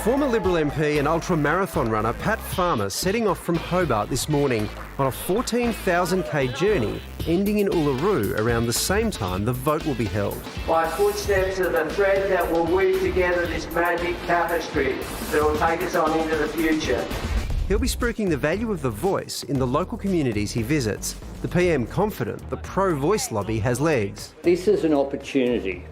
Former Liberal MP and ultra-marathon runner Pat Farmer setting off from Hobart this morning on a 14,000k journey ending in Uluru around the same time the vote will be held. My footsteps are the thread that will weave together this magic tapestry that will take us on into the future. He'll be spruiking the value of the voice in the local communities he visits. The PM confident the pro-voice lobby has legs. This is an opportunity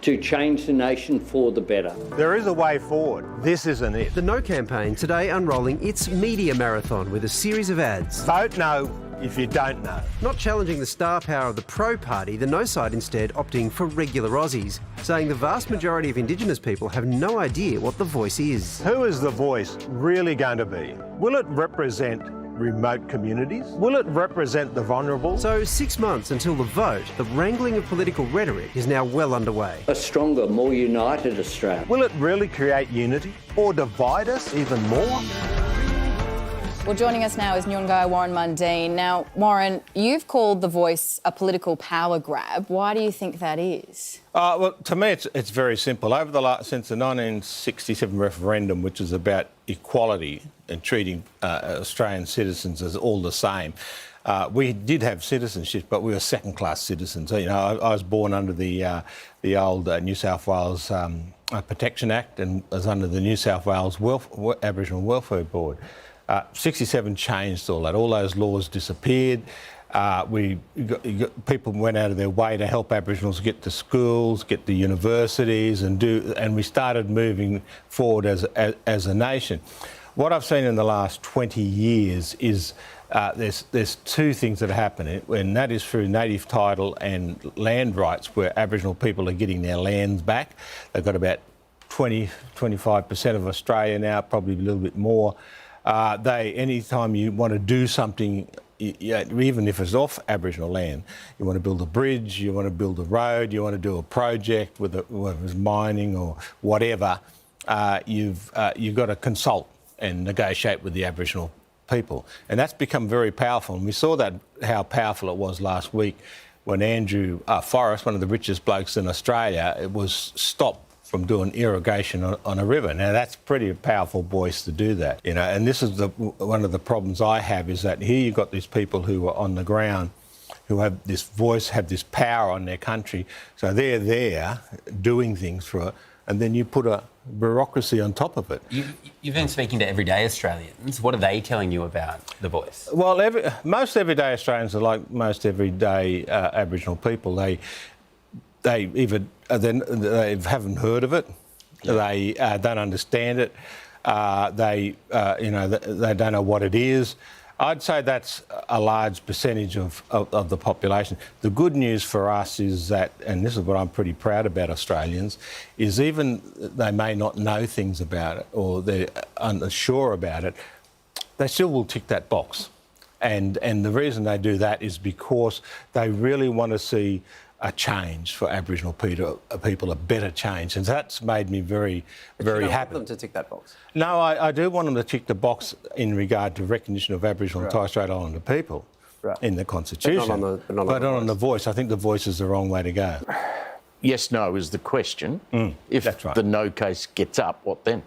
to change the nation for the better. There is a way forward. This isn't it. The No campaign today unrolling its media marathon with a series of ads. Vote no if you don't know. Not challenging the star power of the Pro Party, the No side instead opting for regular Aussies, saying the vast majority of Indigenous people have no idea what the voice is. Who is the voice really going to be? Will it represent remote communities? Will it represent the vulnerable? So 6 months until the vote, the wrangling of political rhetoric is now well underway. A stronger, more united Australia. Will it really create unity or divide us even more? Well, joining us now is Nyunggai Warren Mundine. Now, Warren, you've called the voice a political power grab. Why do you think that is? Well, to me, it's very simple. Since the 1967 referendum, which is about equality and treating Australian citizens as all the same, we did have citizenship, but we were second-class citizens. You know, I was born under the old New South Wales Protection Act and was under the New South Wales Aboriginal Welfare Board. 67 changed all that. All those laws disappeared. People went out of their way to help Aboriginals get to schools, get to universities, and we started moving forward as a nation. What I've seen in the last 20 years is there's two things that are happening, and that is through native title and land rights, where Aboriginal people are getting their lands back. They've got about 25% of Australia now, probably a little bit more. Anytime you want to do something, even if it's off Aboriginal land, you want to build a bridge, you want to build a road, you want to do a project, whether it's mining or whatever, you've got to consult and negotiate with the Aboriginal people. And that's become very powerful. And we saw how powerful it was last week when Andrew Forrest, one of the richest blokes in Australia, was stopped from doing irrigation on a river. Now, that's pretty powerful voice to do that, you know. And this is one of the problems I have, is that here you've got these people who are on the ground, who have this voice, have this power on their country. So they're there doing things for it, and then you put a bureaucracy on top of it. You've been speaking to everyday Australians. What are they telling you about the voice? Well, most everyday Australians are like most everyday Aboriginal people. They haven't heard of it. Yeah. They don't understand it. They don't know what it is. I'd say that's a large percentage of the population. The good news for us is that, and this is what I'm pretty proud about Australians, is even they may not know things about it or they're unsure about it, they still will tick that box. And the reason they do that is because they really want to see a change for Aboriginal people, a better change, and that's made me very happy. You don't want them to tick that box? No, I do want them to tick the box in regard to recognition of Aboriginal and Torres Strait Islander people in the Constitution, but not on the voice. I think the voice is the wrong way to go. Yes, no is the question. If the no case gets up, what then?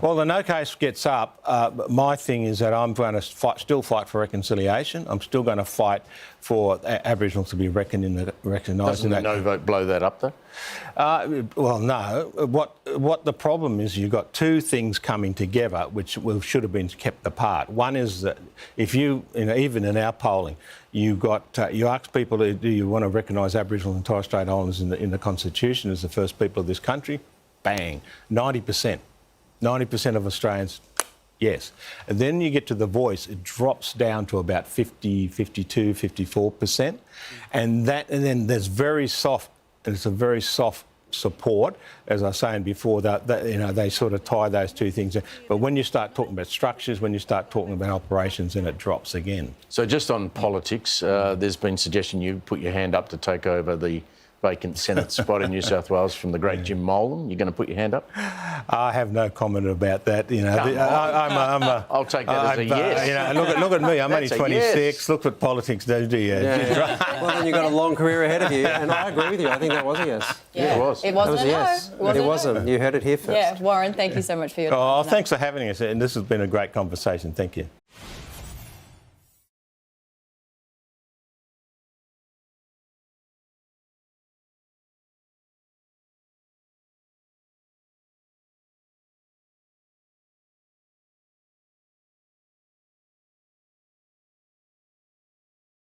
Well, the no case gets up. My thing is that I'm going to still fight for reconciliation. I'm still going to fight for Aboriginals to be recognised. Doesn't the no vote blow that up, though? Well, no. What the problem is, you've got two things coming together which should have been kept apart. One is that if even in our polling, you ask people, do you want to recognise Aboriginal and Torres Strait Islanders in the Constitution as the first people of this country? Bang, 90%. 90% of Australians, yes. And then you get to the voice, it drops down to about 50, 52, 54%. And then there's very soft support, as I was saying before, that they sort of tie those two things in. But when you start talking about structures, when you start talking about operations, then it drops again. So just on politics, there's been suggestion you put your hand up to take over the vacant Senate spot in New South Wales from the great Jim Molan? You're going to put your hand up? I have no comment about that. You know, I'll take that as a yes. You know, look at me. I'm only That's a 26. yes. Look what politics does to you. Well, then you've got a long career ahead of you, and I agree with you. I think that was a yes. Yeah, it was. It That wasn't was a a yes. no. It wasn't. You heard it here first. Yeah, Warren, thank you so much for your time. Oh, tonight. thanks for having us, and this has been a great conversation. Thank you.